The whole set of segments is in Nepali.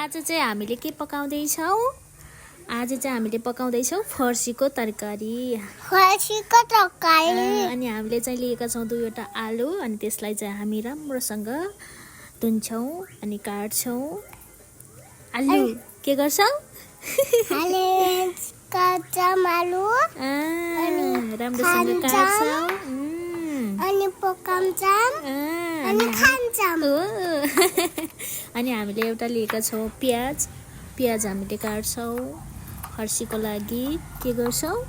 आज चाहिँ हामीले के पकाउँदैछौँ? आज चाहिँ हामीले पकाउँदैछौँ फर्सीको तरकारी। अनि हामीले चाहिँ लिएका छौँ 2वटा आलु। अनि त्यसलाई चाहिँ हामी राम्रोसँग धुन्छौँ अनि काट्छौँ। आलु के गर्छौँ? राम्रोसँग काट्छौँ अनि पकाउँछौँ अनि खान्छौँ। अनि हामीले एउटा लिएका छौँ प्याज। प्याज हामीले काट्छौँ। फर्सीको लागि के गर्छौँ?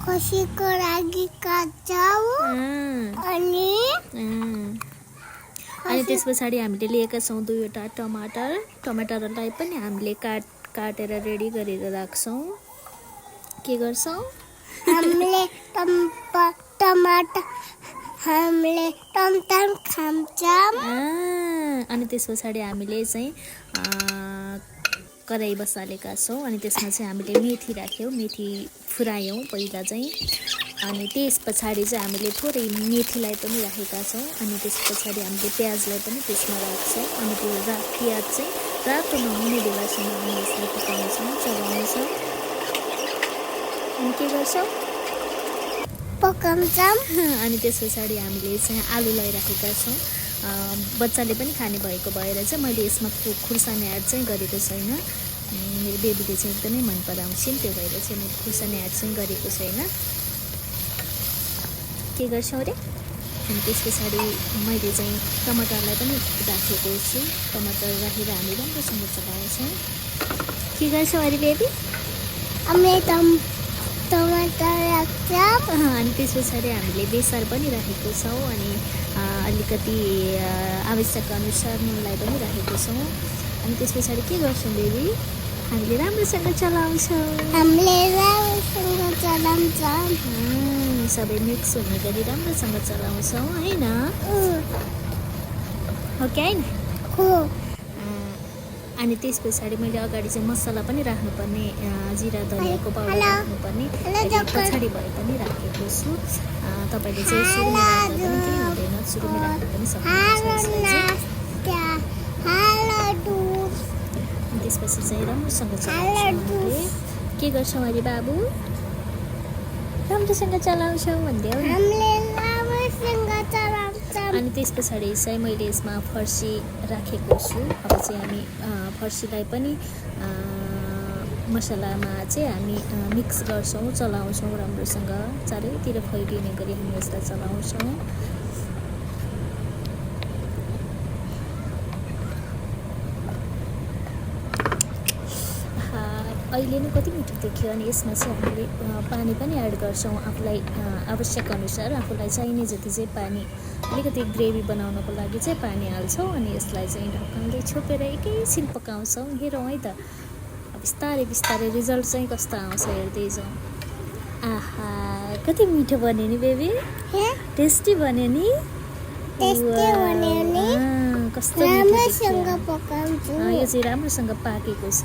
फर्सीको लागि काट्छौँ अनि त्यस पछाडि हामीले लिएका छौँ 2वटा टमाटर। टमाटरलाई पनि हामीले काटेर रेडी गरेर राख्छौँ। के गर्छौँ? हामीले टमाटर खान्छौँ। अनि त्यस पछाडि हामीले चाहिँ कराई बसालेका छौँ। अनि त्यसमा चाहिँ हामीले मेथी राख्यौँ, मेथी फुरायौँ पहिला चाहिँ। अनि त्यस पछाडि चाहिँ हामीले थोरै मेथीलाई पनि राखेका छौँ। अनि त्यस पछाडि हामीले प्याजलाई पनि त्यसमा राख्छौँ। अनि त्यो प्याज चाहिँ रातो नहुने बेलासम्म हामी यसलाई पकाउँछौँ, चलाउँछौँ। अनि के गर्छौँ? पकाउँछौँ। अनि त्यस पछाडि हामीले चाहिँ आलुलाई राखेका छौँ। बच्चाले पनि खाने भएको भएर चाहिँ मैले यसमा खुर्सानी एड चाहिँ गरेको छैन। मेरो बेबीले चाहिँ एकदमै मन पराउँछिन्, त्यो भएर चाहिँ मैले खुर्सानी एड चाहिँ गरेको छैन। के गर्छौँ अरे? अनि त्यस पछाडि मैले चाहिँ टमाटरलाई पनि राखेको छु। टमाटर राखेर हामी राम्रोसँग चलाउँछौँ। के गर्छौँ अरे बेबी? टमाटर राख्छौँ। अनि त्यस पछाडि हामीले बेसार पनि राखेको छौँ। अनि अलिकति आवश्यक अनुसार नुनलाई पनि राखेको छौँ। अनि त्यस पछाडि के गर्छौँ बेबी? हामीले राम्रोसँग चलाउँछौँ। सबै मिक्स हुने गरी राम्रोसँग चलाउँछौँ होइन? हो कि होइन? अनि त्यस पछाडि मैले अगाडि चाहिँ मसला पनि राख्नुपर्ने, जिरा धनियाँको पाउडर राख्नुपर्ने पछाडि भए पनि राखेको छु। तपाईँले चाहिँ सुरुमा राख्दा पनि केही हुँदैन, सुरुमा राख्दा पनि सक्नुहुन्छ। त्यसपछि चाहिँ राम्रोसँग चलाउँछौँ। के गर्छौँ अहिले बाबु? राम्रोसँग चलाउँछौँ भन्दै हो। अनि त्यस पछाडि चाहिँ मैले यसमा फर्सी राखेको छु। अब चाहिँ हामी फर्सीलाई पनि मसलामा चाहिँ हामी मिक्स गर्छौँ, चलाउँछौँ राम्रोसँग। चारैतिर फैलिने गरी हामी यसलाई चलाउँछौँ। अहिले नै कति मिठो देखियो। अनि यसमा चाहिँ हामीले पानी पनि एड गर्छौँ आफूलाई आवश्यक अनुसार। आफूलाई चाहिने जति चाहिँ पानी, अलिकति ग्रेभी बनाउनको लागि चाहिँ पानी हाल्छौँ। अनि यसलाई चाहिँ ढक्कनले छोपेर एकैछिन पकाउँछौँ। हेरौँ है त बिस्तारै बिस्तारै रिजल्ट चाहिँ कस्तो आउँछ हेर्दै जाउँ। आहा कति मिठो बन्यो नि बेबी? टेस्टी बन्यो नि? कस्तो यो चाहिँ राम्रोसँग पाकेको छ।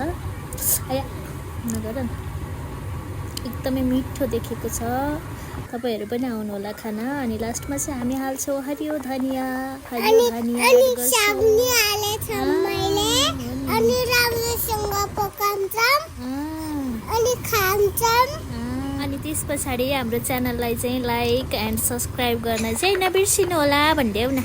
नगर न, एकदमै मिठो देखेको छ। तपाईँहरू पनि आउनुहोला खान। अनि लास्टमा चाहिँ हामी हाल्छौँ हरियो धनियाँ। अनि त्यस पछाडि हाम्रो च्यानललाई चाहिँ लाइक एन्ड सब्सक्राइब गर्न चाहिँ नबिर्सिनु होला भनिदेऊ न।